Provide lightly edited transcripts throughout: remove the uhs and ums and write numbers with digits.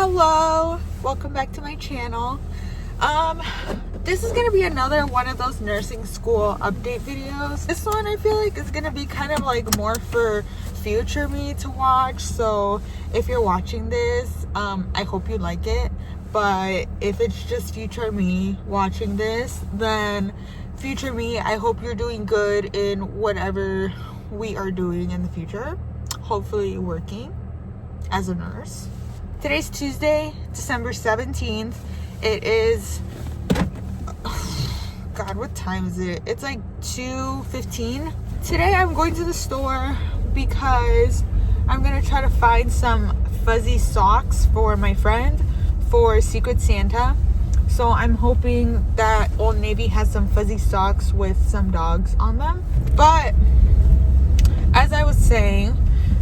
Hello, welcome back to my channel. This is gonna be another one of those nursing school update videos. This one I feel like is gonna be kind of like more for future me to watch. So if you're watching this, I hope you like it. But if it's just future me watching this, then future me, I hope you're doing good in whatever we are doing in the future. Hopefully working as a nurse. Today's Tuesday, December 17th. It is, God, what time is it? It's like 2:15. Today I'm going to the store because I'm gonna try to find some fuzzy socks for my friend for Secret Santa. So I'm hoping that Old Navy has some fuzzy socks with some dogs on them. But as I was saying,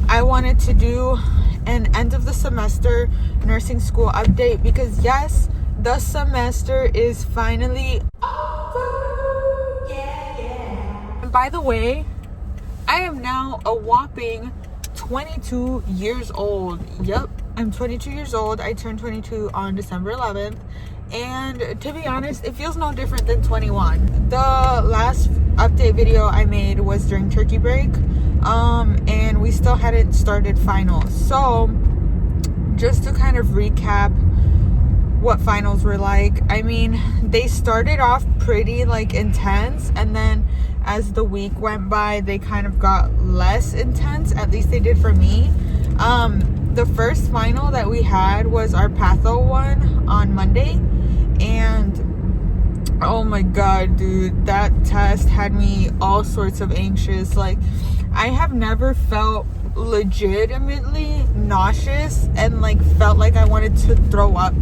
I wanted to do an end of the semester nursing school update because yes, the semester is finally over. Yeah. And by the way, I am now a whopping 22 years old. Yep, I'm 22 years old. I turned 22 on December 11th. And to be honest, it feels no different than 21. The last update video I made was during turkey break. And we still hadn't started finals. So just to kind of recap what finals were like, I mean, they started off pretty like intense, and then as the week went by, they kind of got less intense. At least they did for me. The first final that we had was our patho one on Monday, and oh my god, dude, that test had me all sorts of anxious. Like, I have never felt legitimately nauseous and like felt like I wanted to throw up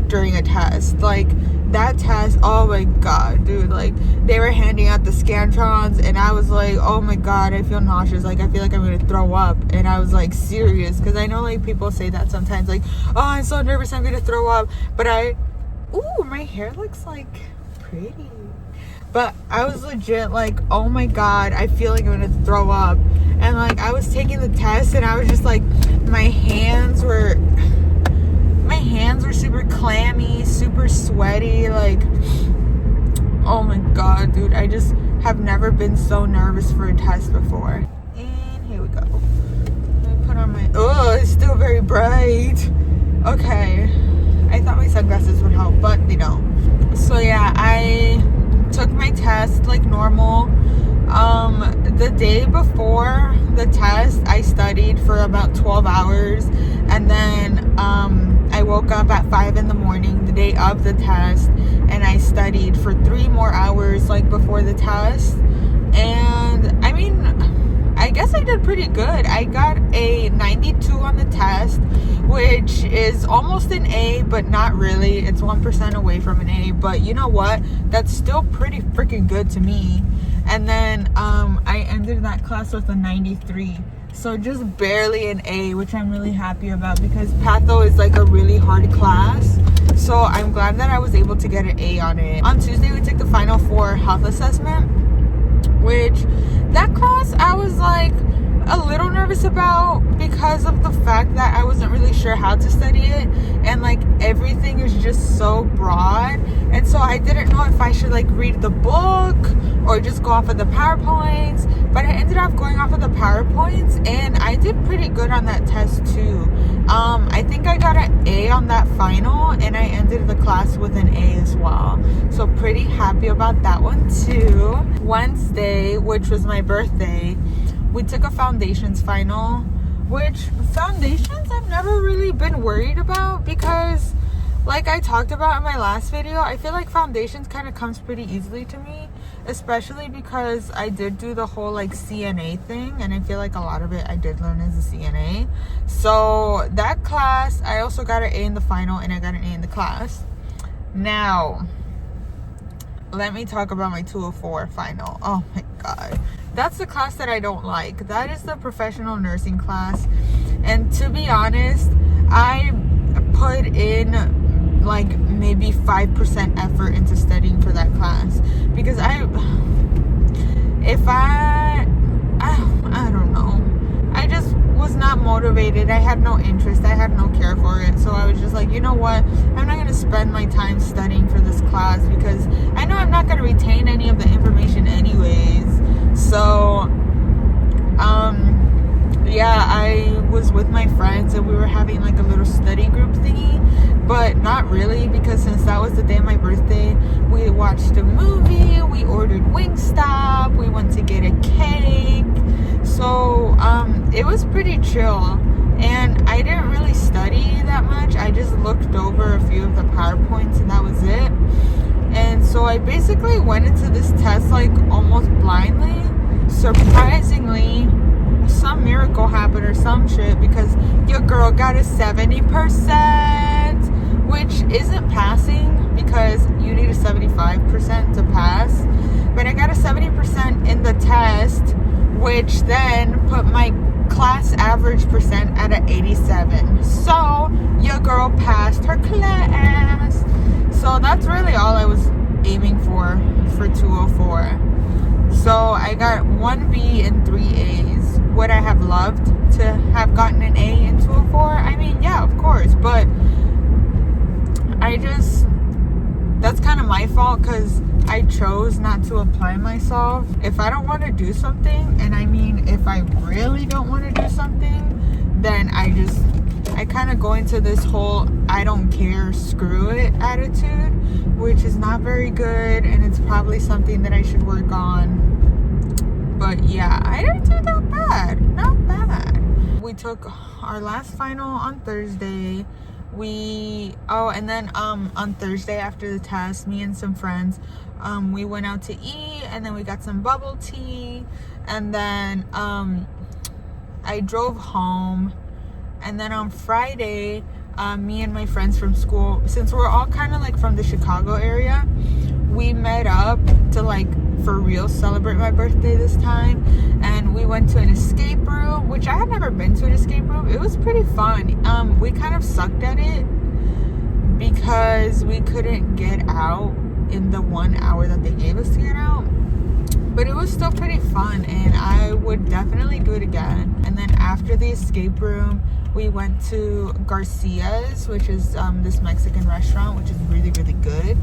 during a test. Like, that test, oh my god, dude, like they were handing out the scantrons and I was like, oh my god, I feel nauseous, like I feel like I'm gonna throw up. And I was like serious, because I know like people say that sometimes, like, oh, I'm so nervous I'm gonna throw up. But ooh, my hair looks like pretty. But I was legit like, oh my god, I feel like I'm gonna throw up. And like I was taking the test and I was just like, my hands were super clammy, super sweaty. Like, oh my god, dude, I just have never been so nervous for a test before. And here we go. Let me put on my, oh, it's still very bright. Okay, I thought my sunglasses would help, but they don't. So yeah, I took my test like normal. The day before the test, I studied for about 12 hours, and then I woke up at 5 in the morning the day of the test, and I studied for 3 more hours like before the test. And I mean, I guess I did pretty good. I got a 92 on the test, which is almost an A, but not really. It's 1% away from an A, but you know what? That's still pretty freaking good to me. And then I ended that class with a 93. So just barely an A, which I'm really happy about because patho is like a really hard class. So I'm glad that I was able to get an A on it. On Tuesday, we took the final for health assessment, which that class I was like a little nervous about because of the fact that I wasn't really sure how to study it, and like everything is just so broad, and so I didn't know if I should like read the book or just go off of the PowerPoints. But I ended up going off of the PowerPoints, and I did pretty good on that test too. I think I got an A on that final, and I ended the class with an A as well. So pretty happy about that one too. Wednesday, which was my birthday, we took a foundations final, which foundations I've never really been worried about because, like I talked about in my last video, I feel like foundations kind of comes pretty easily to me, especially because I did do the whole like CNA thing, and I feel like a lot of it I did learn as a CNA. So that class, I also got an A in the final, and I got an A in the class. Now, let me talk about my 204 final. Oh my god. That's the class that I don't like. That is the professional nursing class. And to be honest, I put in like maybe 5% effort into studying for that class. Because I don't know. I just was not motivated. I had no interest. I had no care for it. So I was just just like, you know what, I'm not going to spend my time studying for this class because I know I'm not going to retain any of the information anyways. So yeah, I was with my friends and we were having like a little study group thingy, but not really, because since that was the day of my birthday, we watched a movie, we ordered Wingstop, we went to get a cake. So it was pretty chill, and I didn't really study that much. I just looked over a few of the PowerPoints and that was it. And so I basically went into this test like almost blindly. Surprisingly, some miracle happened or some shit, because your girl got a 70%, which isn't passing because you need a 75% to pass. But I got a 70% in the test, which then put my class average percent at an 87. So your girl passed her class. So that's really all I was aiming for 204. So I got 1 B and 3 A's. Would I have loved to have gotten an A in 204? I mean, yeah, of course. But that's kind of my fault, because I chose not to apply myself. If I don't want to do something, and I mean, if I really don't want to do something, then I kind of go into this whole I don't care, screw it attitude, which is not very good, and it's probably something that I should work on. But yeah, I didn't do that bad. Not bad. We took our last final on Thursday. And then on Thursday after the test, me and some friends, we went out to eat, and then we got some bubble tea, and then I drove home. And then on Friday, me and my friends from school, since we're all kind of like from the Chicago area, we met up to like for real celebrate my birthday this time. And we went to an escape room, which I had never been to an escape room. It was pretty fun. We kind of sucked at it because we couldn't get out in the 1 hour that they gave us to get out. But it was still pretty fun, and I would definitely do it again. And then after the escape room, we went to Garcia's, which is this Mexican restaurant, which is really, really good.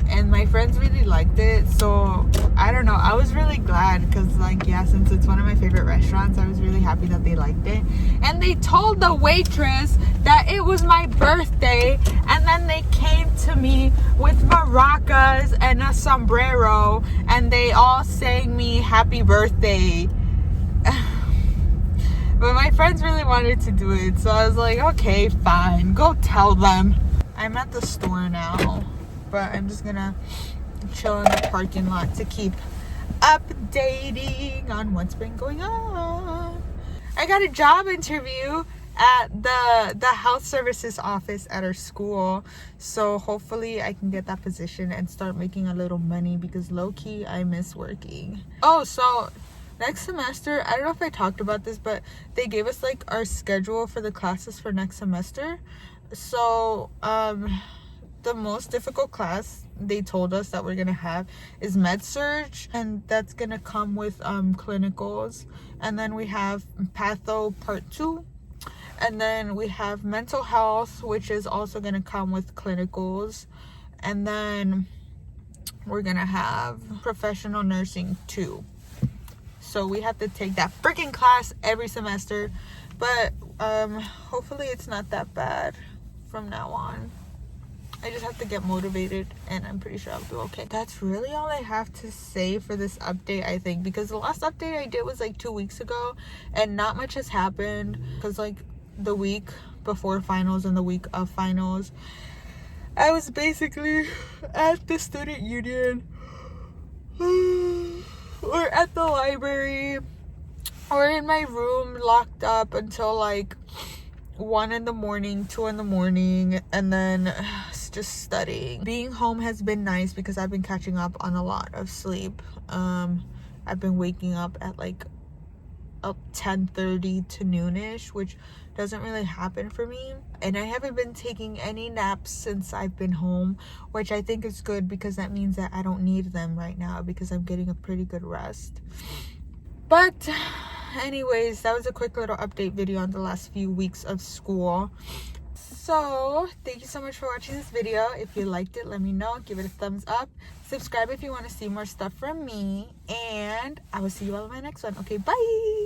And my friends really liked it. So, I don't know. I was really glad because, like, yeah, since it's one of my favorite restaurants, I was really happy that they liked it. And they told the waitress that it was my birthday. And then they came to me with maracas and a sombrero. And they all sang me happy birthday. But my friends really wanted to do it, so I was like, okay, fine, go tell them. I'm at the store now, but I'm just gonna chill in the parking lot to keep updating on what's been going on. I got a job interview at the health services office at our school, so hopefully I can get that position and start making a little money, because low-key I miss working. Oh, so next semester, I don't know if I talked about this, but they gave us like our schedule for the classes for next semester. So the most difficult class they told us that we're gonna have is med surg, and that's gonna come with clinicals. And then we have patho part 2, and then we have mental health, which is also gonna come with clinicals. And then we're gonna have professional nursing 2. So we have to take that freaking class every semester. But hopefully it's not that bad from now on. I just have to get motivated, and I'm pretty sure I'll do okay. That's really all I have to say for this update, I think, because the last update I did was like 2 weeks ago, and not much has happened, because like the week before finals and the week of finals, I was basically at the student union or at the library or in my room locked up until like 1 in the morning, 2 in the morning, and then just studying. Being home has been nice because I've been catching up on a lot of sleep. I've been waking up at like 10:30 to noonish, which doesn't really happen for me. And I haven't been taking any naps since I've been home, which I think is good because that means that I don't need them right now because I'm getting a pretty good rest. But anyways, that was a quick little update video on the last few weeks of school. So thank you so much for watching this video. If you liked it, let me know. Give it a thumbs up. Subscribe if you want to see more stuff from me, and I will see you all in my next one. Okay, bye.